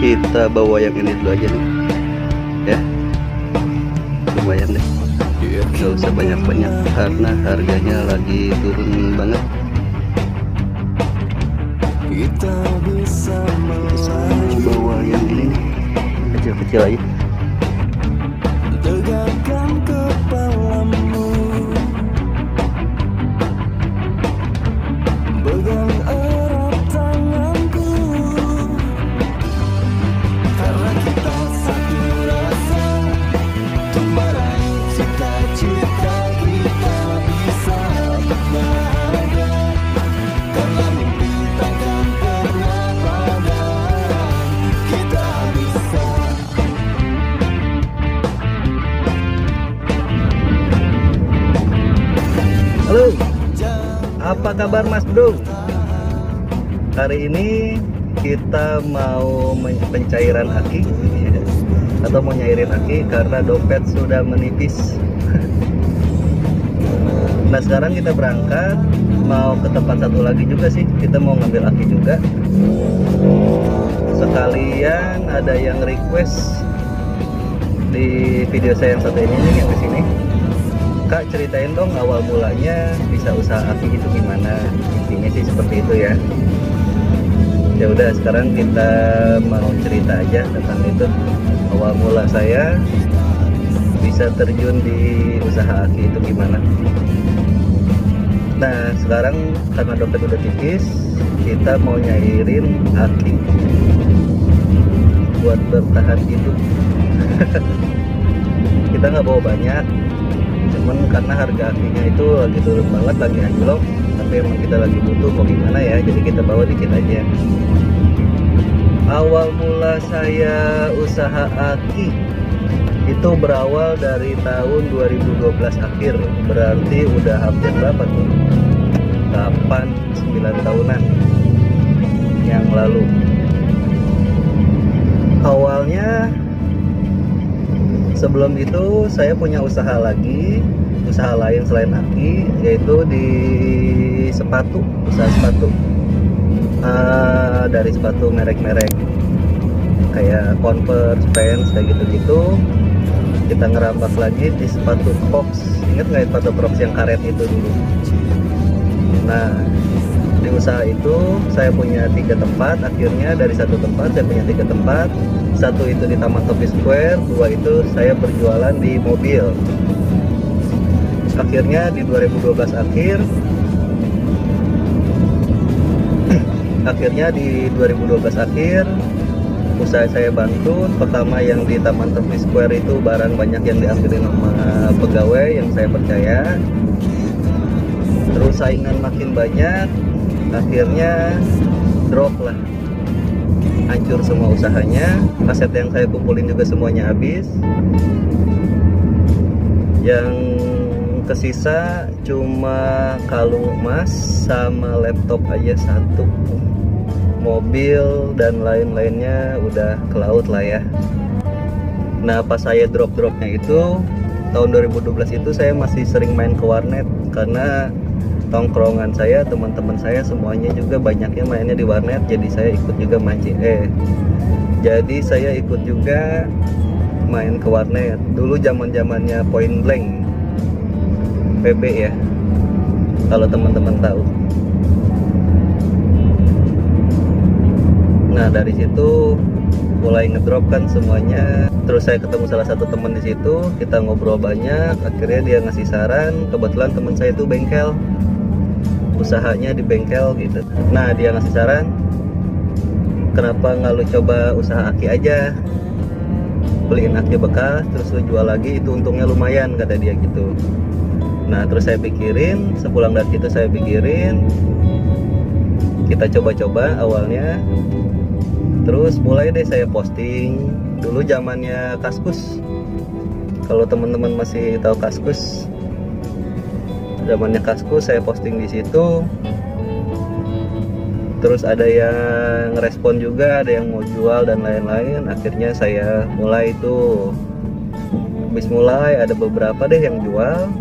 Kita bawa yang ini dulu aja nih ya, lumayan deh, gak usah banyak-banyak karena harganya lagi turun banget. Kita bisa bawa yang ini nih, kecil-kecil aja. Tegakkan kepalamu, pegang erat tanganku, karena kita satu rasa, untuk meraih cita-cita kita bisa bahagia, karena mimpi takkan pernah padam, kita bisa. Halo, apa kabar Mas Bro? Hari ini kita mau pencairan aki atau mau nyairin aki karena dompet sudah menipis. Nah sekarang kita berangkat mau ke tempat satu lagi juga sih, kita mau ngambil aki juga. Sekalian ada yang request di video saya yang satu ini nih, yang di sini. Kak, ceritain dong awal mulanya bisa usaha aki itu gimana? Intinya sih seperti itu ya. Ya udah, sekarang kita mau cerita aja tentang itu. Awal mula saya bisa terjun di usaha aki itu gimana. Nah, sekarang karena dompet udah tipis, kita mau nyairin aki buat bertahan hidup. Kita nggak bawa banyak, cuman karena harga akinya itu lagi turun banget, lagi anjlok, tapi emang kita lagi butuh, mau gimana ya, jadi kita bawa dikit aja. Awal mula saya usaha aki itu berawal dari tahun 2012 akhir, berarti udah hampir berapa tuh? 8-9 tahunan yang lalu. Awalnya sebelum itu saya punya usaha lagi, usaha lain selain aki, yaitu di sepatu, usaha sepatu. Dari sepatu merek-merek kayak Converse, Vans, kayak gitu-gitu. Kita ngerambah lagi di sepatu Crocs. Ingat nggak sepatu Crocs yang karet itu dulu? Nah, di usaha itu saya punya 3 tempat. Akhirnya dari satu tempat saya punya 3 tempat. Satu itu di Taman Topi Square, 2 itu saya berjualan di mobil. Akhirnya di 2012 akhir usaha saya bangkrut. Pertama yang di Taman Topi Square itu barang banyak yang diambilin sama pegawai yang saya percaya. Terus saingan makin banyak, akhirnya drop lah, hancur semua usahanya. Aset yang saya kumpulin juga semuanya habis. Yang kesisa cuma kalung emas sama laptop aja satu. Mobil dan lain-lainnya udah ke laut lah ya. Nah pas saya drop-dropnya itu tahun 2012 itu saya masih sering main ke warnet, karena tongkrongan saya, teman-teman saya semuanya juga banyaknya mainnya di warnet, jadi saya ikut juga mancing. Jadi saya ikut juga main ke warnet. Dulu zaman-zamannya Point Blank PB ya, kalau teman-teman tahu. Nah dari situ mulai ngedrop kan semuanya. Terus saya ketemu salah satu teman di situ, kita ngobrol banyak. Akhirnya dia ngasih saran, kebetulan teman saya itu bengkel, usahanya di bengkel gitu. Nah dia ngasih saran, kenapa nggak lu coba usaha aki aja, beliin aki bekas terus lu jual lagi, itu untungnya lumayan, kata dia gitu. Nah terus saya pikirin, sepulang dari situ saya pikirin, kita coba-coba awalnya. Terus mulai deh saya posting. Dulu zamannya Kaskus, kalau teman-teman masih tahu Kaskus, zamannya Kaskus saya posting di situ. Terus ada yang respon juga, ada yang mau jual dan lain-lain. Akhirnya saya mulai itu, habis mulai ada beberapa deh yang jual.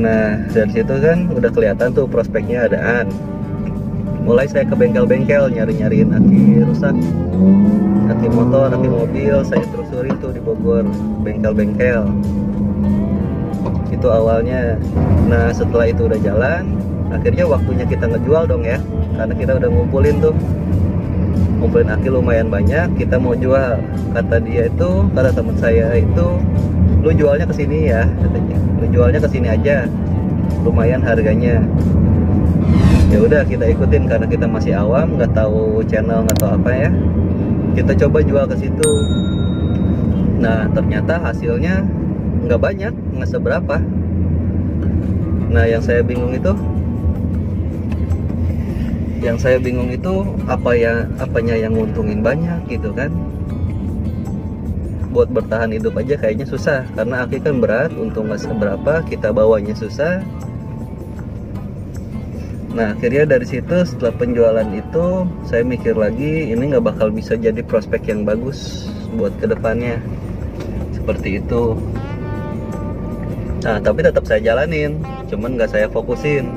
Nah dari situ kan udah kelihatan tuh prospeknya adaan. Mulai saya ke bengkel-bengkel nyari-nyariin aki rusak, aki motor, aki mobil. Saya telusuri tuh di Bogor, bengkel-bengkel. Itu awalnya. Nah setelah itu udah jalan, akhirnya waktunya kita ngejual dong ya, karena kita udah ngumpulin aki lumayan banyak. Kita mau jual. Kata teman saya itu, lu jualnya ke sini ya, katanya. Lu jualnya ke sini aja, lumayan harganya. Ya udah kita ikutin karena kita masih awam, nggak tahu channel, nggak tahu apa ya. Kita coba jual ke situ. Nah ternyata hasilnya nggak banyak, nggak seberapa. Nah yang saya bingung itu apanya yang nguntungin banyak gitu kan. Buat bertahan hidup aja kayaknya susah, karena aki kan berat, untung nggak seberapa, kita bawanya susah. Nah akhirnya dari situ setelah penjualan itu saya mikir lagi, ini nggak bakal bisa jadi prospek yang bagus buat kedepannya, seperti itu. Nah tapi tetap saya jalanin, cuman nggak saya fokusin.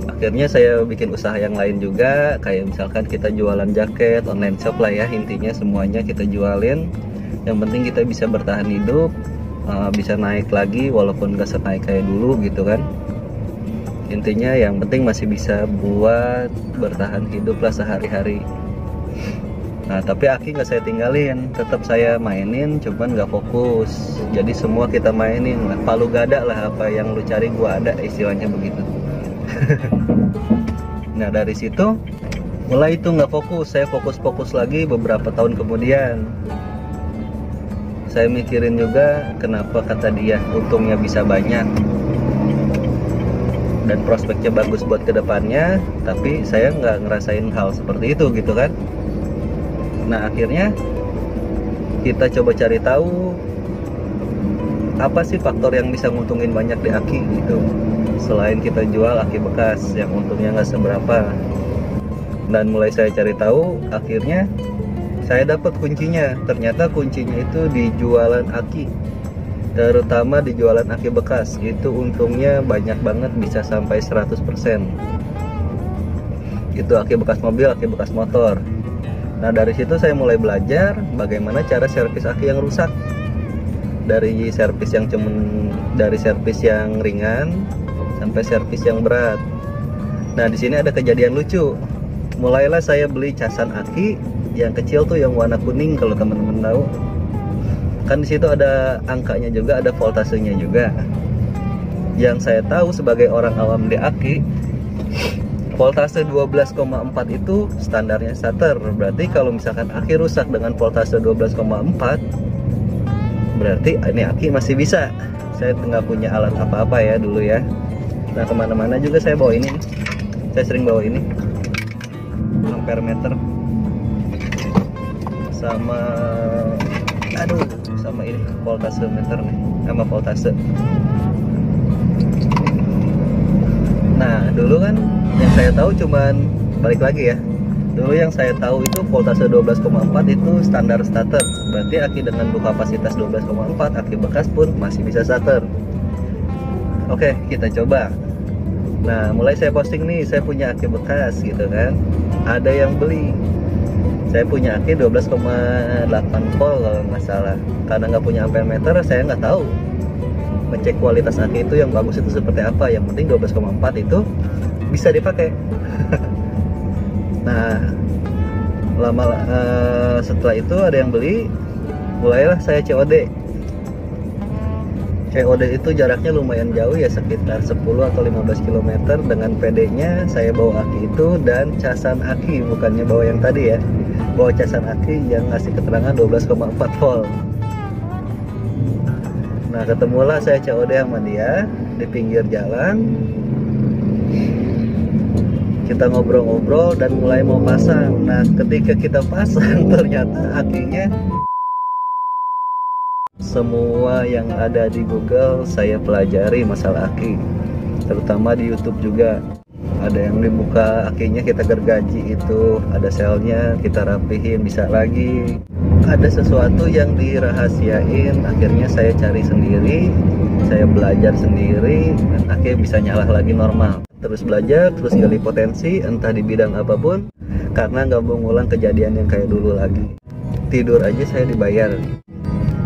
Akhirnya saya bikin usaha yang lain juga, kayak misalkan kita jualan jaket, online shop lah ya, intinya semuanya kita jualin. Yang penting kita bisa bertahan hidup, bisa naik lagi walaupun nggak senaik kayak dulu gitu kan. Intinya yang penting masih bisa buat bertahan hidup lah sehari-hari. Nah tapi aki nggak saya tinggalin, tetap saya mainin, cuman nggak fokus. Jadi semua kita mainin lah, palu gada lah, apa yang lu cari gua ada, istilahnya begitu. Nah dari situ mulai itu nggak fokus, saya fokus lagi beberapa tahun kemudian. Saya mikirin juga kenapa kata dia untungnya bisa banyak dan prospeknya bagus buat kedepannya, tapi saya nggak ngerasain hal seperti itu gitu kan. Nah akhirnya kita coba cari tahu apa sih faktor yang bisa nguntungin banyak di aki gitu, selain kita jual aki bekas yang untungnya nggak seberapa. Dan mulai saya cari tahu, akhirnya saya dapat kuncinya. Ternyata kuncinya itu di jualan aki, terutama di jualan aki bekas. Itu untungnya banyak banget, bisa sampai 100%. Itu aki bekas mobil, aki bekas motor. Nah dari situ saya mulai belajar bagaimana cara servis aki yang rusak, dari servis yang ringan sampai servis yang berat. Nah di sini ada kejadian lucu. Mulailah saya beli casan aki yang kecil tuh, yang warna kuning, kalau teman-teman tahu. Kan di situ ada angkanya juga, ada voltasenya juga. Yang saya tahu sebagai orang awam di aki, voltase 12,4 itu standarnya starter. Berarti kalau misalkan aki rusak dengan voltase 12,4, berarti ini aki masih bisa. Saya nggak punya alat apa-apa ya dulu ya. Nah kemana-mana juga saya bawa ini. Saya sering bawa ini, ampere meter, sama ini voltase meter nih, sama voltase. Nah dulu kan yang saya tahu cuman, balik lagi ya, dulu yang saya tahu itu voltase 12,4 itu standar starter. Berarti aki dengan kapasitas 12,4, aki bekas pun masih bisa starter. Oke, kita coba. Nah mulai saya posting nih, saya punya aki bekas gitu kan, ada yang beli. Saya punya aki 12,8 volt kalau nggak salah. Karena nggak punya ampere meter, saya nggak tahu ngecek kualitas aki itu yang bagus itu seperti apa. Yang penting 12,4 itu bisa dipakai. Nah setelah itu ada yang beli, mulailah saya COD. COD itu jaraknya lumayan jauh ya, sekitar 10 atau 15 km. Dengan PD-nya saya bawa aki itu dan casan aki, bukannya bawa yang tadi ya, bawa casan aki yang ngasih keterangan 12,4 volt. Nah ketemulah saya COD sama dia di pinggir jalan. Kita ngobrol-ngobrol dan mulai mau pasang. Nah ketika kita pasang, ternyata akinya, semua yang ada di Google saya pelajari masalah aki, terutama di YouTube juga. Ada yang dibuka akinya kita gergaji, itu ada selnya kita rapihin, bisa lagi. Ada sesuatu yang dirahasiain, akhirnya saya cari sendiri, saya belajar sendiri, dan akhirnya bisa nyala lagi normal. terus belajar, terus gali potensi entah di bidang apapun, karena nggak mau ngulang kejadian yang kayak dulu lagi. Tidur aja saya dibayar.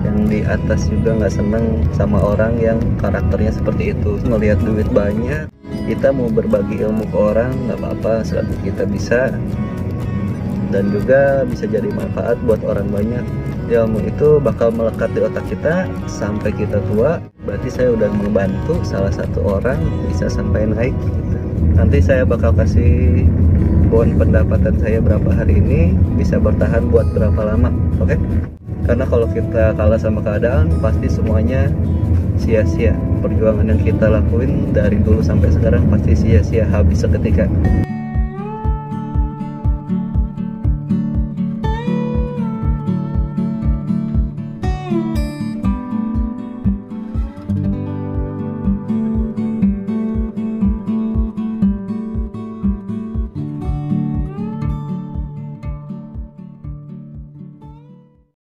Yang di atas juga nggak seneng sama orang yang karakternya seperti itu. Melihat duit banyak, kita mau berbagi ilmu ke orang nggak apa-apa selama kita bisa, dan juga bisa jadi manfaat buat orang banyak. Ilmu itu bakal melekat di otak kita sampai kita tua. Berarti saya udah membantu salah satu orang bisa sampai naik gitu. Nanti saya bakal kasih bon pendapatan saya berapa hari ini, bisa bertahan buat berapa lama, oke? Karena kalau kita kalah sama keadaan, pasti semuanya sia-sia. Perjuangan yang kita lakuin dari dulu sampai sekarang pasti sia-sia, habis seketika.